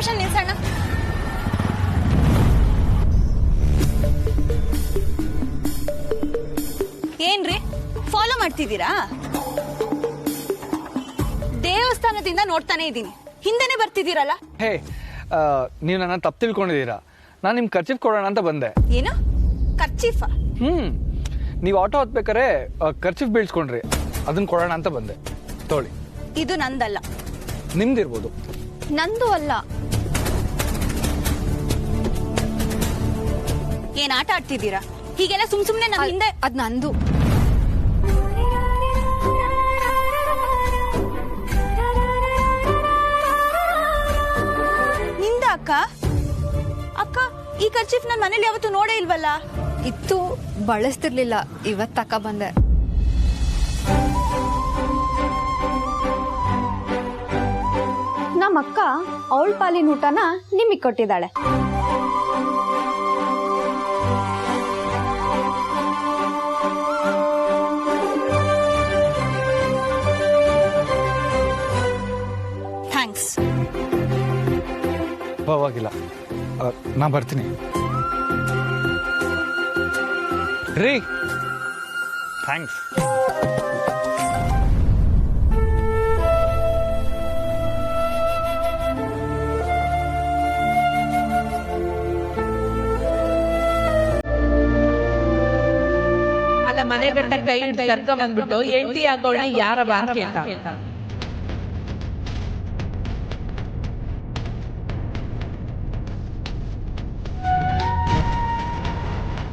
ನಿಮಿಷ ನಿಲ್ಸಣ್ಣ. ಏನ್ರಿ ಫಾಲೋ ಮಾಡ್ತಿದ್ದೀರಾ? ದೇವಸ್ಥಾನದಿಂದ ನೋಡ್ತಾನೆ ಇದ್ದೀನಿ, ಹಿಂದೆನೆ ಬರ್ತಿದ್ದೀರಲ್ಲ. ಹೇ, ನೀವು ನನ್ನ ತಪ್ಪು ತಿಳ್ಕೊಂಡಿದ್ದೀರಾ. ನಾನು ನಿಮ್ ಖರ್ಚಿಫ್ ಕೊಡೋಣ ಅಂತ ಬಂದೆ. ಏನು ಖರ್ಚೀಫ? ನೀವು ಆಟೋ ಹತ್ಬೇಕಾರೆ ಖರ್ಚಿಫ್ ಬೀಳ್ಸ್ಕೊಂಡ್ರಿ, ಅದನ್ನ ಕೊಡೋಣ ಅಂತ ಬಂದೆ. ತೋಳಿ. ಇದು ನಂದಲ್ಲ. ನಿಮ್ದಿರ್ಬೋದು. ನಂದು ಅಲ್ಲ. ಏನ್ ಆಟ ಆಡ್ತಿದ್ದೀರಾ? ಹೀಗೆಲ್ಲ ಸುಮ್ನೆ ನಮ್ಮ ಹಿಂದೆ. ಅದ್ ನಂದು. ನಿಂದ ಅಕ್ಕ? ಅಕ್ಕ, ಈ ಕರ್ಚೀಫ್ ನನ್ ಮನೇಲಿ ಯಾವತ್ತೂ ನೋಡೇ ಇಲ್ವಲ್ಲ. ಇತ್ತು, ಬಳಸ್ತಿರ್ಲಿಲ್ಲ, ಇವತ್ತು ತಕ ಬಂದೆ. ನಮ್ಮಕ್ಕ ಅವಳ ಪಾಲಿನ ಊಟನ ನಿಮಗೆ ಕೊಟ್ಟಿದ್ದಾಳೆ. ಥ್ಯಾಂಕ್ಸ್. ಪರವಾಗಿಲ್ಲ, ನಾ ಬರ್ತೀನಿ ರೀ. ಥ್ಯಾಂಕ್ಸ್. ಅಲ್ಲ, ಮನೆ ಗಂಟ ಕೈ ಕರ್ಕೊಂಡ್ ಬಂದ್ಬಿಟ್ಟು ಹೆಂಡತಿ ಆಗೋಣ ಯಾರ ಬಾಕಿ ಅಂತ.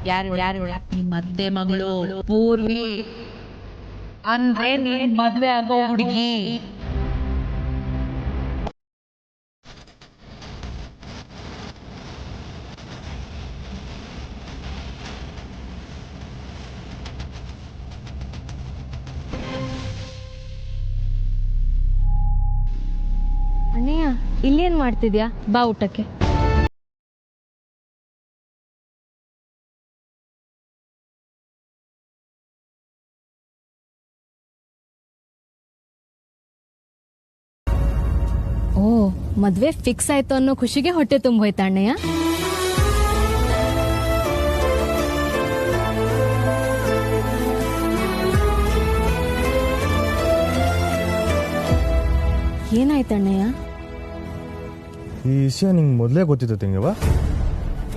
ಯಾರು ನಿಮ್ಮ ಅತ್ತೆ ಮಗಳು ಪೂರ್ವಿ ಅಂದ್ರೆ ನೀನ್ ಮದ್ವೆ ಆಗೋ ಹುಡುಗಿ. ಅಣ್ಣಯ್ಯ, ಇಲ್ಲೇನ್ ಮಾಡ್ತಿದ್ಯಾ? ಬಾ ಊಟಕ್ಕೆ. ಓ, ಮದ್ವೆ ಫಿಕ್ಸ್ ಆಯ್ತು ಅನ್ನೋ ಖುಷಿಗೆ ಹೊಟ್ಟೆ ತುಂಬ ಹೋಯ್ತಾ ಅಣ್ಣಯ್ಯ? ಏನಾಯ್ತಣ್ಣಯ್ಯ? ಈ ವಿಷಯ ನಿಂಗೆ ಮೊದಲೇ ಗೊತ್ತಿತ್ತು ತಂಗವ?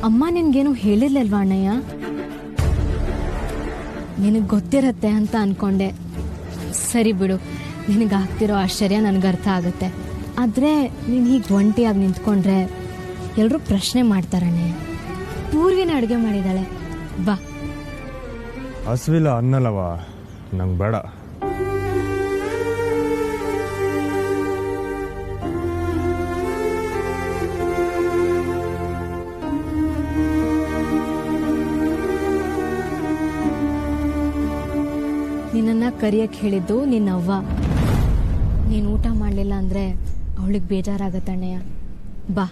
ಅಮ್ಮ ನಿನ್ಗೇನು ಹೇಳಿರ್ಲಿಲ್ವಾ ಅಣ್ಣಯ್ಯ? ನಿನಗೆ ಗೊತ್ತಿರತ್ತೆ ಅಂತ ಅನ್ಕೊಂಡೆ. ಸರಿ ಬಿಡು, ನಿನಗಾಗ್ತಿರೋ ಆಶ್ಚರ್ಯ ನನಗೆ ಅರ್ಥ ಆಗುತ್ತೆ. ಆದರೆ ನೀನು ಹೀಗೆ ಒಂಟಿಯಾಗಿ ನಿಂತ್ಕೊಂಡ್ರೆ ಎಲ್ಲರೂ ಪ್ರಶ್ನೆ ಮಾಡ್ತಾರಣ್ಣಯ್ಯ. ಪೂರ್ವಿನ ಅಡುಗೆ ಮಾಡಿದಾಳೆ, ಬಾ. ಹಸ್ವಿಲ್ಲ ಅನ್ನಲ್ಲವ, ನಂಗೆ ಬೇಡ. ನಿನ್ನನ್ನು ಕರಿಯಕ್ಕೆ ಹೇಳಿದ್ದು ನಿನ್ನ ಅವ್ವ. ನೀನು ಊಟ ಮಾಡಲಿಲ್ಲ ಅಂದರೆ ಅವಳಿಗೆ ಬೇಜಾರಾಗತ್ತಣ್ಣಯ್ಯ, ಬಾ.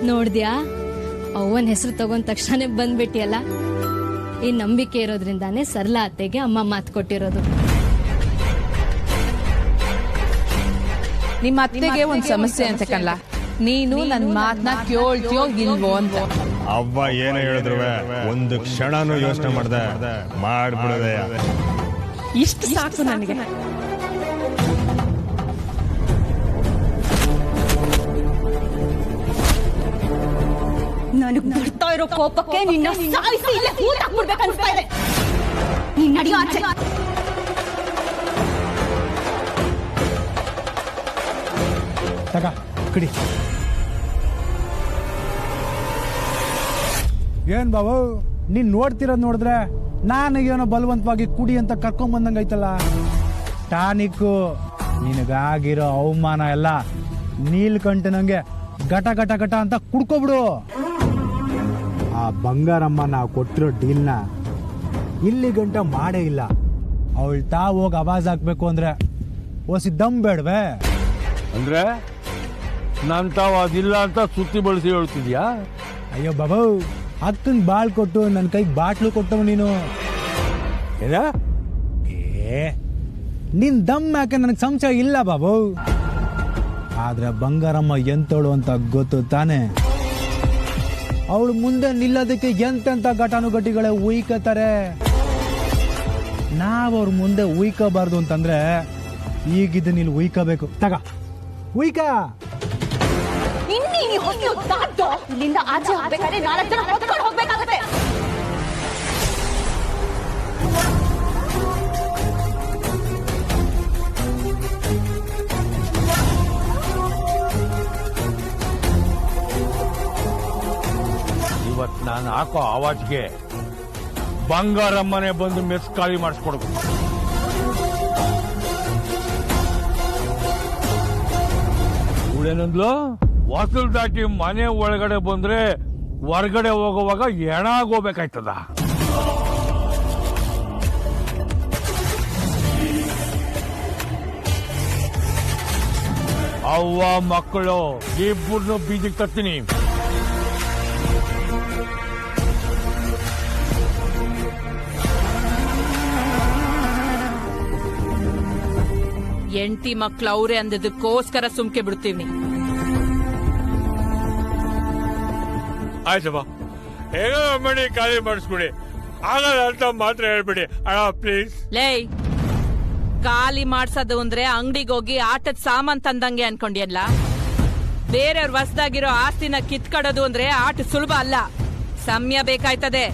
ನೋಡ್ದ್ಯಾ, ಅವ್ವನ ಹೆಸರು ತಗೊಂಡ ತಕ್ಷಣ ಬಂದ್ಬಿಟ್ಟಿಯಲ್ಲ. ಈ ನಂಬಿಕೆ ಇರೋದ್ರಿಂದಾನೇ ಸರಳ ಅತ್ತೆಗೆ ಅಮ್ಮ ಮಾತು ಕೊಟ್ಟಿರೋದು. ನಿಮ್ಮ ಅತ್ತೆಗೆ ಒಂದ್ ಸಮಸ್ಯೆ ಅಂತ ಕಲ್ಲ, ನೀನು ನನ್ ಮಾತನ್ನ ಕೇಳ್ತೀಯೋ ಇಲ್ವೋ ಅಂತ. ಅವ್ವ ಏನು ಹೇಳಿದ್ರು ಒಂದು ಕ್ಷಣನೂ ಯೋಚನೆ ಮಾಡ್ದೆ ಮಾಡ್ಬಿಡದೆ. ಇಷ್ಟು ಸಾಕು ನನಗೆ. ನನಗೆ ಬರ್ತಾ ಇರೋ ಕೋಪಕ್ಕೆ ನಿನ್ನ ಸಾಯಿಸಿ ಇಲ್ಲೇ ಹೂತಾಕ್ಬಿಡ್ಬೇಕು ಅನ್ಸ್ತಾ ಇದೆ. ನೀನ್ ನಡೆಯೋ ಆಚೆ. ತಗ ಕಡಿ. ಏನ್ ಬಾಬು, ನೀನ್ ನೋಡ್ತಿರೋದ್ ನೋಡಿದ್ರೆ ನನಗೇನೋ ಬಲವಂತವಾಗಿ ಕುಡಿ ಅಂತ ಕರ್ಕೊಂಡ್ ಬಂದಂಗ ಐತಲ್ಲ. ಟಾನಿಕ್ಕು ನಿನಗಾಗಿರೋ ಅವಮಾನ ಎಲ್ಲ ನೀಲ್ಕಂಠನಂಗೆ ಘಟ ಘಟ ಘಟ ಅಂತ ಕುಡ್ಕೊಬಿಡು. ಆ ಬಂಗಾರಮ್ಮ ನಾವು ಕೊಟ್ಟಿರೋ ಡೀಲ್ನ ಇಲ್ಲಿ ಗಂಟ ಮಾಡೇ ಇಲ್ಲ. ಅವಳು ತಾವು ಹೋಗಿ ಆವಾಜ್ ಹಾಕ್ಬೇಕು ಅಂದ್ರೆ ಓಸಿ ದಮ್ ಬೇಡ್ವೆ ಅಂದ್ರೆ ನಾನು ತಾವು ಅದಿಲ್ಲ ಅಂತ ಸುತ್ತಿ ಬಳಸಿ ಹೇಳ್ತಿದ್ಯಾ? ಅಯ್ಯೋ ಬಾಬು, ಅಕ್ಕನ್ ಬಾಳ್ ಕೊಟ್ಟು ನನ್ನ ಕೈಗೆ ಬಾಟ್ಲು ಕೊಟ್ಟವ ನೀನು. ಏನ? ಏ ನಿನ್ ದಮ್ ಯಾಕೆ ನನಗೆ ಸಂಶಯ ಇಲ್ಲ ಬಾಬು. ಆದ್ರೆ ಬಂಗಾರಮ್ಮ ಎಂತೋಳು ಅಂತ ಗೊತ್ತು ತಾನೆ. ಅವಳು ಮುಂದೆ ನಿಲ್ಲೋದಕ್ಕೆ ಎಂತೆಂತ ಘಟಾನುಘಟಿಗಳೇ ಉಯ್ಕತಾರೆ. ನಾವ್ರ ಮುಂದೆ ಉಯ್ಕೋಬಾರ್ದು ಅಂತಂದ್ರೆ ಈಗಿದ್ದು ನೀನು ಉಯ್ಕೋಬೇಕು. ತಗ ಉಯ್ಕ. ಇನ್ನೀ ಹೊತ್ತು ದಾಟು. ಇಲ್ಲಿಂದ ಆಚೆ ಹೋಗ್ಬೇಕಾದ್ರೆ 4 ಜನ ಹೊತ್ಕೊಂಡು ಹೋಗ್ಬೇಕಾಗತ್ತೆ. ಇವತ್ತು ನಾನು ಹಾಕೋ ಆವಾಜ್ಗೆ ಬಂಗಾರಮ್ಮನೆ ಬಂದು ಮೆಸ್ ಖಾಲಿ ಮಾಡಿಸ್ಕೊಡ್ಬೇಕು. ಇವಳೇನಂದ್ಲು, ವಾಸಲ್ ದಾಟಿ ಮನೆ ಒಳಗಡೆ ಬಂದ್ರೆ ಹೊರಗಡೆ ಹೋಗುವಾಗ ಎಣಾಗೋಗ್ಬೇಕಾಯ್ತದ. ಅವ್ವ ಮಕ್ಕಳು ಇಬ್ಬರನ್ನು ಬೀದಿಗೆ ತರ್ತೀನಿ. ಎಂಟಿ ಮಕ್ಳು ಅವ್ರೆ ಅಂದದಕ್ಕೋಸ್ಕರ ಸುಮ್ಕೆ ಬಿಡ್ತೀವಿ. ಆಯ್ತಮ್ಮ, ಹೇಗೋ ಮನೆ ಖಾಲಿ ಮಾಡಿಸ್ಬಿಡಿ. ಆಗಲ್ಲ ಅಂತ ಮಾತ್ರ ಹೇಳ್ಬಿಡಿ ಅಣ್ಣ ಪ್ಲೀಸ್. ಲೇ, ಖಾಲಿ ಮಾಡ್ಸೋದು ಅಂದ್ರೆ ಅಂಗಡಿಗೆ ಹೋಗಿ ಆಟದ ಸಾಮಾನ್ ತಂದಂಗೆ ಅನ್ಕೊಂಡಿಯಲ್ಲ. ಬೇರೆಯವ್ರ ಹೊಸದಾಗಿರೋ ಆಸ್ತಿನ ಕಿತ್ಕಡೋದು ಅಂದ್ರೆ ಆಟ ಸುಲಭ ಅಲ್ಲ, ಸಮಯ ಬೇಕಾಯ್ತದೆ.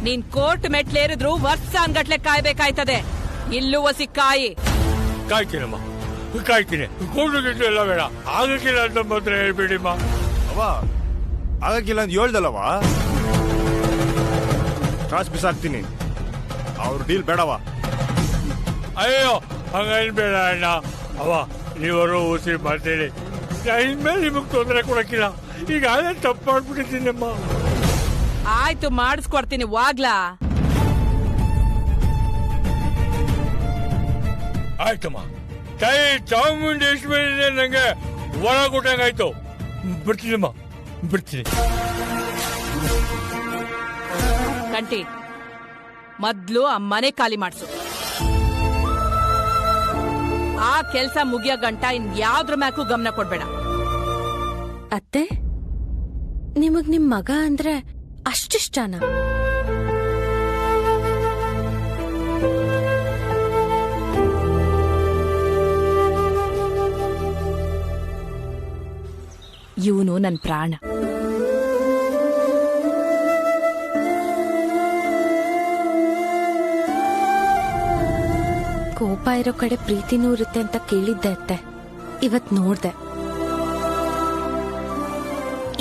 ನೀನ್ ಕೋರ್ಟ್ ಮೆಟ್ಲೇರಿದ್ರು ವರ್ಷ ಅನ್ಗಟ್ಲೆ ಕಾಯ್ಬೇಕಾಯ್ತದೆ. ಇಲ್ಲೂ ಒಸಿ ಕಾಯಿ. ಕಾಯ್ತೀನಮ್ಮ, ಕಾಯ್ತೀನಿ. ಕೂಡು ಗಿಟ್ಟು ಎಲ್ಲ ಬೇಡ, ಆಗಕ್ಕಿಲ್ಲ ಅಂತ ಮಾತ್ರ ಹೇಳ್ಬಿಡಿಮ್ಮ. ಅವ ಆಗಕ್ಕಿಲ್ಲ ಅಂತ ಹೇಳ್ದಲ್ಲವ, ಕಾಸು ಬಿಸಾಕ್ತೀನಿ. ಅವ್ರ ಡೀಲ್ ಬೇಡವ. ಅಯ್ಯೋ ಹಂಗೇನ್ ಬೇಡ ಅಣ್ಣ. ಅವ ನೀವರು ಉಸಿರು ಮಾಡ್ತೇಳಿ, ಇನ್ಮೇಲೆ ನಿಮಗ್ ತೊಂದರೆ ಕೊಡಕ್ಕಿಲ್ಲ. ಈಗ ಅದೇ ತಪ್ಪು ಮಾಡ್ಬಿಟ್ಟಿದ್ದೀನಮ್ಮ. ಆಯ್ತು, ಮಾಡಿಸ್ಕೊಡ್ತೀನಿ ವಾಗ್ಲಾ. ಆಯ್ತಮ್ಮ, ತಾಯಿ ಚಾಮುಂಡೇಶ್ವರಿ ನಂಗೆ ಒಳ ಕೊಟ್ಟಂಗಾಯ್ತು. ಬಿಡ್ತೀನಮ್ಮ, ಬಿಡ್ತೀನಿ. ಕಂಟಿ, ಮೊದ್ಲು ಆ ಮನೆ ಖಾಲಿ ಮಾಡ್ಸು. ಆ ಕೆಲ್ಸ ಮುಗಿಯೋ ಗಂಟ ಇನ್ ಯಾವ್ದ್ರ ಮ್ಯಾಕು ಗಮನ ಕೊಡ್ಬೇಡ. ಅತ್ತೆ, ನಿಮಗ್ ನಿಮ್ ಮಗ ಅಂದ್ರೆ ಅಷ್ಟಿಷ್ಟನಾ? ಇವನು ನನ್ ಪ್ರಾಣ. ಕೋಪ ಇರೋ ಕಡೆ ಪ್ರೀತಿನೂ ಇರುತ್ತೆ ಅಂತ ಕೇಳಿದ್ದೆ ಅತ್ತೆ. ಇವತ್ ನೋಡ್ದೆ.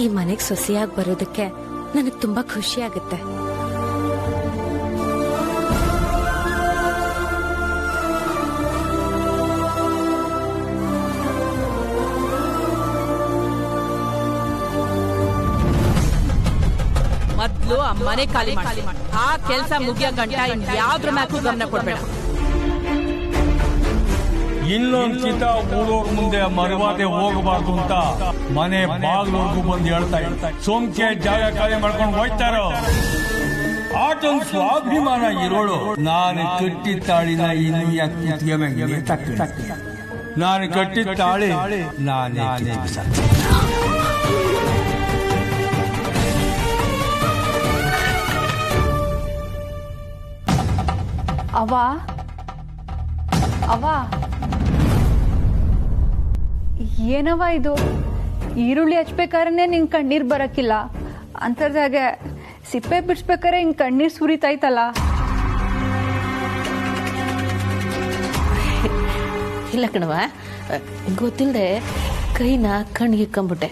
ಈ ಮನೆಗ್ ಸೊಸೆಯಾಗಿ ಬರೋದಕ್ಕೆ ನನಗ್ ತುಂಬಾ ಖುಷಿ ಆಗುತ್ತೆ. ಮೊದ್ಲು ಆ ಮನೆ ಖಾಲಿ ಮಾಡಿ. ಆ ಕೆಲ್ಸ ಮುಗಿಯೋ ಗಂಟ ಇನ್ ಯಾವ್ದ್ರ ಮ್ಯಾಕು ಗಮನ ಕೊಡ್ಬೇಡ. ಇನ್ನೊಂದ್ ಚಿತ ಊರೋರ್ ಮುಂದೆ ಮರವಾದೆ ಹೋಗಬಾರ್ದು ಅಂತ ಮನೆ ಬಾಗ್ಲವರೆಗೂ ಬಂದು ಹೇಳ್ತಾ ಇರ್ತಾರೆ. ಸೋಂಕೆ ಜಾಗ ಖಾಲಿ ಮಾಡ್ಕೊಂಡು ಹೋಯ್ತಾರೋ. ಆಟೊಂದು ಸ್ವಾಭಿಮಾನ ಇರೋಳು. ನಾನು ಕಟ್ಟಿದ ತಾಳಿನ ಇನ್ನು ಯಾಕೆ ನಾನು ಕಟ್ಟಿದ ತಾಳಿ ನಾನೇ ಅವ್ವ ಅವ್ವ, ಏನವ ಇದು? ಈರುಳ್ಳಿ ಹಚ್ಬೇಕಾದ್ರೆ ನಿಂಗೆ ಕಣ್ಣೀರ್ ಬರಕ್ಕಿಲ್ಲ ಅಂತರ್ದಾಗೆ ಸಿಪ್ಪೆ ಬಿಡಿಸ್ಬೇಕಾರೆ ಹಿಂಗೆ ಕಣ್ಣೀರ್ ಸುರಿತೈತಲ್ಲ. ಇಲ್ಲ ಕಣವ, ಗೊತ್ತಿಲ್ಲದೆ ಕೈನ ಕಣ್ಣಿಗೆ ಇಕ್ಕಂಬಿಟ್ಟೆ.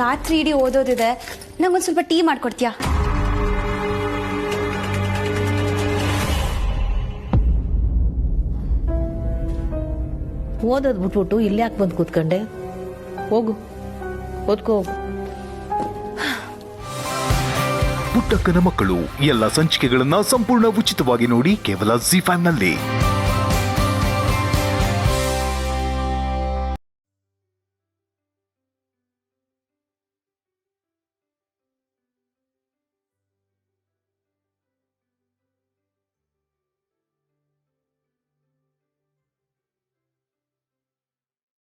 ರಾತ್ರಿ ಇಡೀ ಓದೋದಿದೆ, ನಂಗೊಂದು ಸ್ವಲ್ಪ ಟೀ ಮಾಡ್ಕೊಡ್ತೀಯಾ? ಓದೋದ್ ಬಿಟ್ಬಿಟ್ಟು ಇಲ್ಲಿ ಯಾಕೆ ಬಂದು ಕೂತ್ಕೊಂಡೆ? ಹೋಗು, ಓದ್ಕೋ ಹೋಗು. ಪುಟ್ಟಕ್ಕನ ಮಕ್ಕಳು ಎಲ್ಲ ಸಂಚಿಕೆಗಳನ್ನ ಸಂಪೂರ್ಣ ಉಚಿತವಾಗಿ ನೋಡಿ ಕೇವಲ ZEE5 ನಲ್ಲಿ.